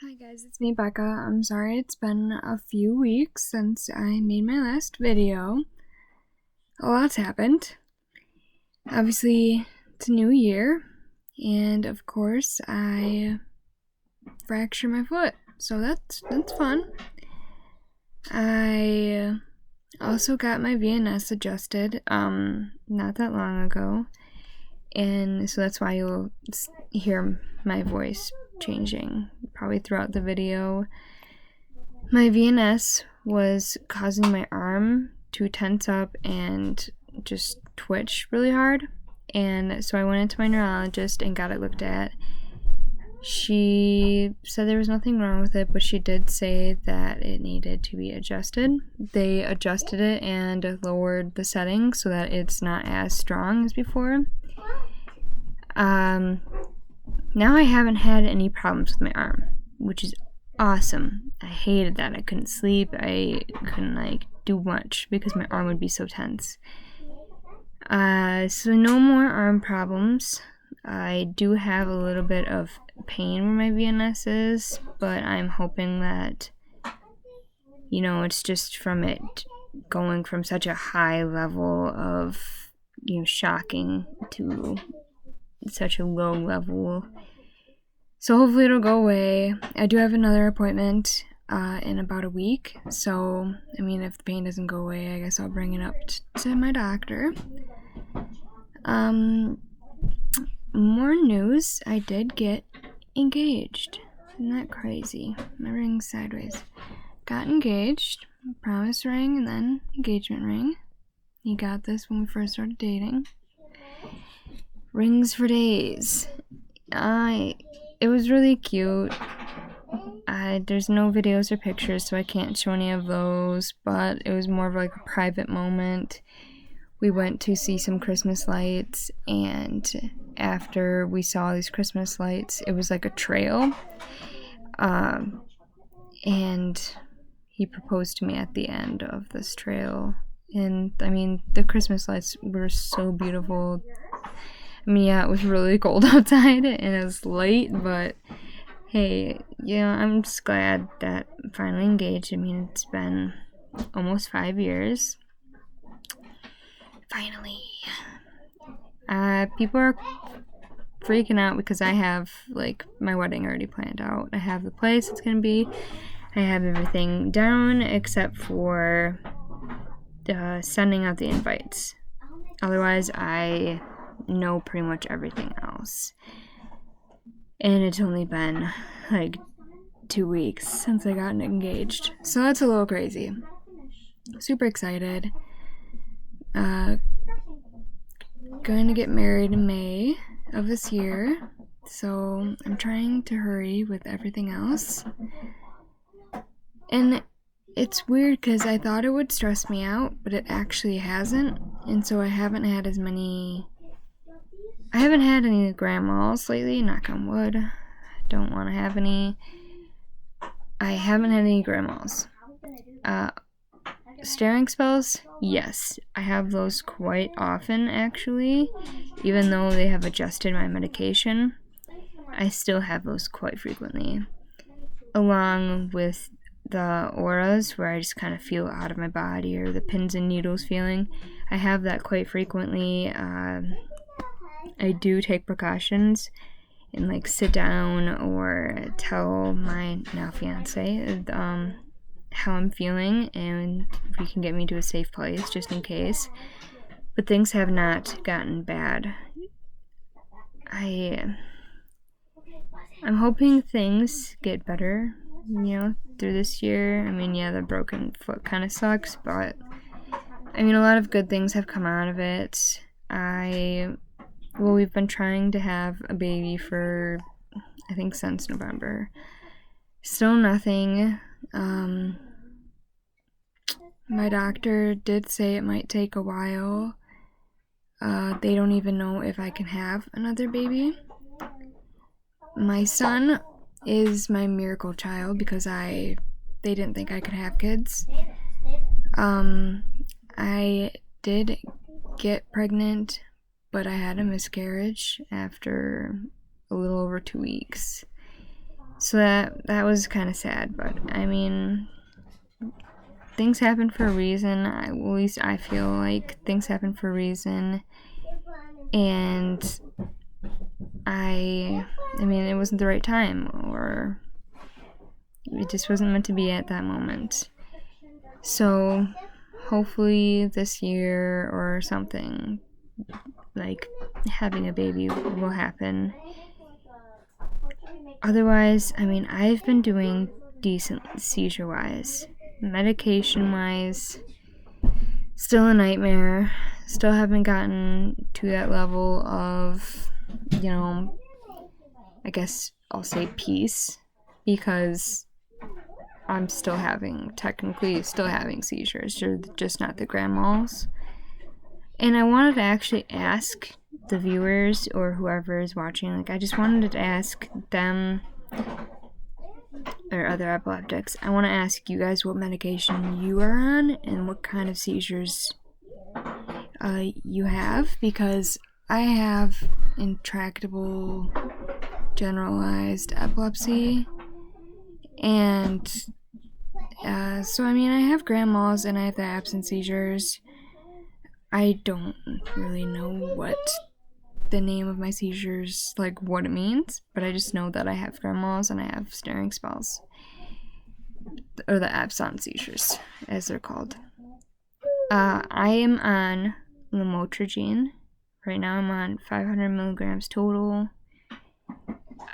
Hi guys, it's me, Becca. I'm sorry it's been a few weeks since I made my last video. A lot's happened. Obviously, it's a new year, and of course, I fractured my foot, so that's fun. I also got my VNS adjusted, not that long ago, and so that's why you'll hear my voice changing probably throughout the video. My VNS was causing my arm to tense up and just twitch really hard, and so I went into my neurologist and got it looked at. She said there was nothing wrong with it, but she did say that it needed to be adjusted. They adjusted it and lowered the settings so that it's not as strong as before. Now I haven't had any problems with my arm, which is awesome. I hated that. I couldn't sleep. I couldn't do much because my arm would be so tense. So no more arm problems. I do have a little bit of pain where my VNS is, but I'm hoping that, it's just from it going from such a high level of, shocking to such a low level. So hopefully it'll go away. I do have another appointment in about a week. So, if the pain doesn't go away, I guess I'll bring it up to my doctor. More news. I did get engaged. Isn't that crazy? My ring's sideways. Got engaged. Promise ring and then engagement ring. You got this when we first started dating. Rings for days. It was really cute. There's no videos or pictures, so I can't show any of those, but it was more of a private moment. We went to see some Christmas lights, and after we saw these Christmas lights, it was like a trail, and he proposed to me at the end of this trail. And the Christmas lights were so beautiful. It was really cold outside and it was late, but hey, I'm just glad that I'm finally engaged. It's been almost 5 years. Finally. People are freaking out because I have, my wedding already planned out. I have the place it's gonna be. I have everything down except for sending out the invites. Otherwise, I know pretty much everything else. And it's only been 2 weeks since I got engaged. So that's a little crazy. Super excited. Going to get married in May of this year. So I'm trying to hurry with everything else. And it's weird because I thought it would stress me out, but it actually hasn't. And so I haven't had any grand malls lately, knock on wood. I don't want to have any. I haven't had any grand malls. Staring spells, yes. I have those quite often, actually. Even though they have adjusted my medication, I still have those quite frequently. Along with the auras, where I just kind of feel out of my body, or the pins and needles feeling. I have that quite frequently. I do take precautions and sit down or tell my now fiance how I'm feeling, and if he can get me to a safe place just in case. But things have not gotten bad. I'm hoping things get better, through this year. The broken foot kind of sucks, but a lot of good things have come out of it. We've been trying to have a baby for, I think, since November. Still nothing. My doctor did say it might take a while. They don't even know if I can have another baby. My son is my miracle child because they didn't think I could have kids. I did get pregnant, but I had a miscarriage after a little over 2 weeks. So that was kind of sad, but I mean, things happen for a reason. At least I feel like things happen for a reason. And I mean, it wasn't the right time, or it just wasn't meant to be at that moment. So hopefully this year or something, like having a baby will happen. Otherwise, I mean, I've been doing decent seizure-wise. Medication-wise, still a nightmare. Still haven't gotten to that level of, I guess I'll say peace, because I'm technically still having seizures. They're just not the grand mals. And I wanted to actually ask the viewers or whoever is watching, I just wanted to ask them or other epileptics, I want to ask you guys what medication you are on and what kind of seizures you have, because I have intractable generalized epilepsy, and so I mean, I have grand mals and I have the absent seizures. I don't really know what the name of my seizures, what it means, but I just know that I have grand mals and I have staring spells, or the absent seizures, as they're called. I am on lamotrigine. Right now I'm on 500 milligrams total,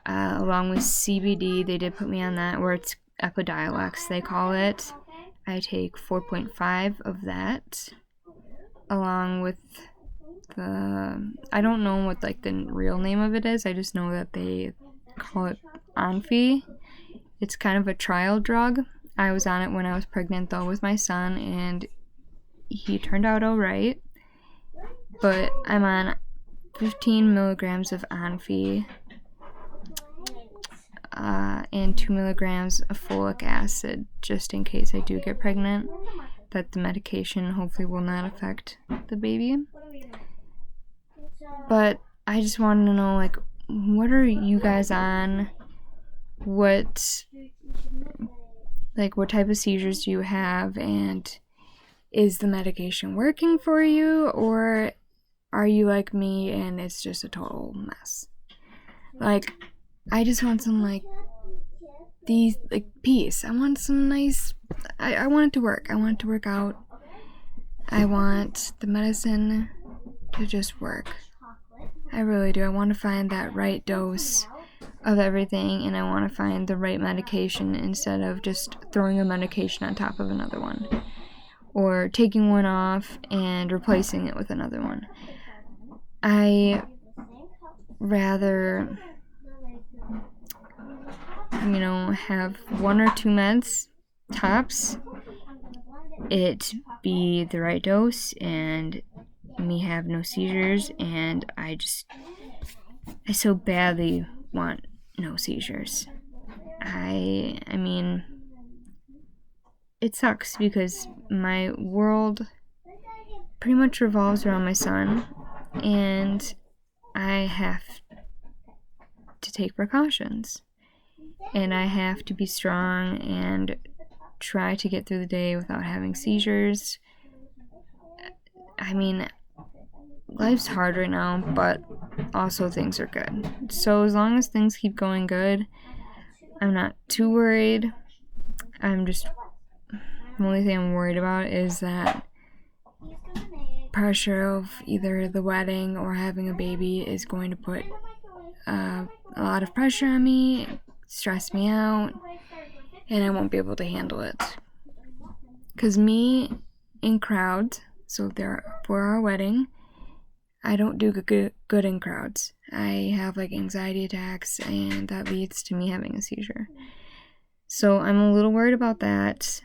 along with CBD. They did put me on that, or it's Epidiolex, they call it. I take 4.5 of that, along with I don't know what the real name of it is. I just know that they call it Onfi. It's kind of a trial drug. I was on it when I was pregnant, though, with my son, and he turned out alright. But I'm on 15 milligrams of Onfi, and 2 milligrams of folic acid, just in case I do get pregnant, that the medication hopefully will not affect the baby. But I just wanted to know, what are you guys on? What type of seizures do you have, and is the medication working for you, or are you like me and it's just a total mess? I just want some peace. I want some nice, I want it to work. I want it to work out. I want the medicine to just work. I really do. I want to find that right dose of everything, and I want to find the right medication instead of just throwing a medication on top of another one, or taking one off and replacing it with another one. I rather, have 1 or 2 meds tops, it be the right dose, and me have no seizures, and I so badly want no seizures. I mean, it sucks because my world pretty much revolves around my son, and I have to take precautions, and I have to be strong and try to get through the day without having seizures. I mean, life's hard right now, but also things are good. So as long as things keep going good, I'm not too worried. The only thing I'm worried about is that pressure of either the wedding or having a baby is going to put a lot of pressure on me, stress me out, and I won't be able to handle it. Because me in crowds, so for our wedding, I don't do good in crowds. I have anxiety attacks, and that leads to me having a seizure. So I'm a little worried about that.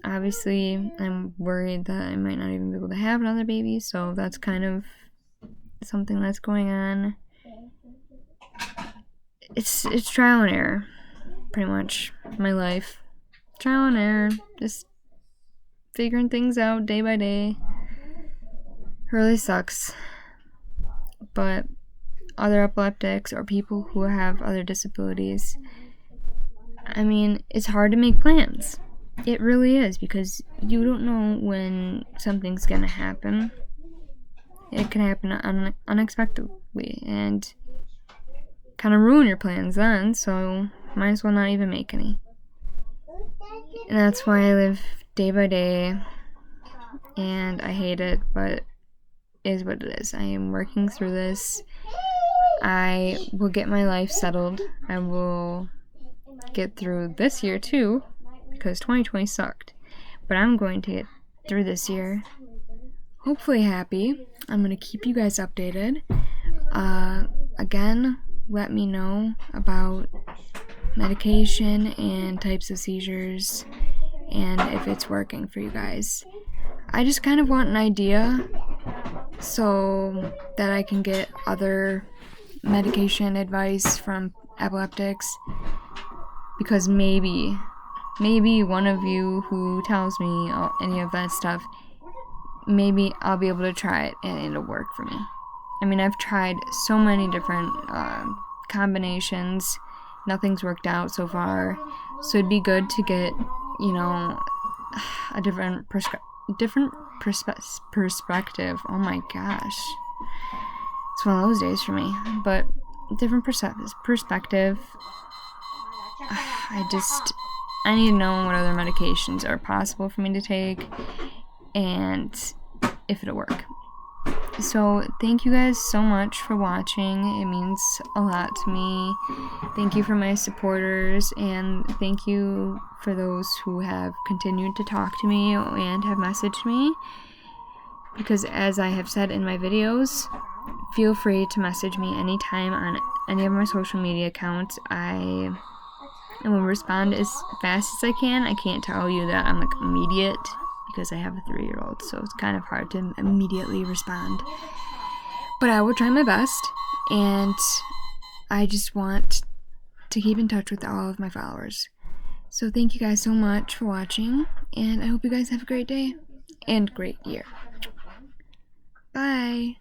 Obviously, I'm worried that I might not even be able to have another baby, so that's kind of something that's going on. It's trial and error, pretty much, my life. Trial and error, just figuring things out day by day. It really sucks. But other epileptics or people who have other disabilities, I mean, it's hard to make plans. It really is, because you don't know when something's gonna happen. It can happen unexpectedly and kind of ruin your plans then, so might as well not even make any. And that's why I live day by day, and I hate it, but it is what it is. I am working through this. I will get my life settled. I will get through this year too, because 2020 sucked. But I'm going to get through this year, hopefully happy. I'm going to keep you guys updated. Again, let me know about medication and types of seizures and if it's working for you guys. I just kind of want an idea so that I can get other medication advice from epileptics, because maybe one of you who tells me any of that stuff, maybe I'll be able to try it and it'll work for me. I mean, I've tried so many different combinations. Nothing's worked out so far. So it'd be good to get, a different perspective. Oh my gosh. It's one of those days for me. But different perspective. I need to know what other medications are possible for me to take and if it'll work. So thank you guys so much for watching. It means a lot to me. Thank you for my supporters, and thank you for those who have continued to talk to me and have messaged me, because as I have said in my videos, feel free to message me anytime on any of my social media accounts. I will respond as fast as I can. I can't tell you that I'm immediate, because I have a 3-year-old, so it's kind of hard to immediately respond. But I will try my best, and I just want to keep in touch with all of my followers. So thank you guys so much for watching, and I hope you guys have a great day and great year. Bye!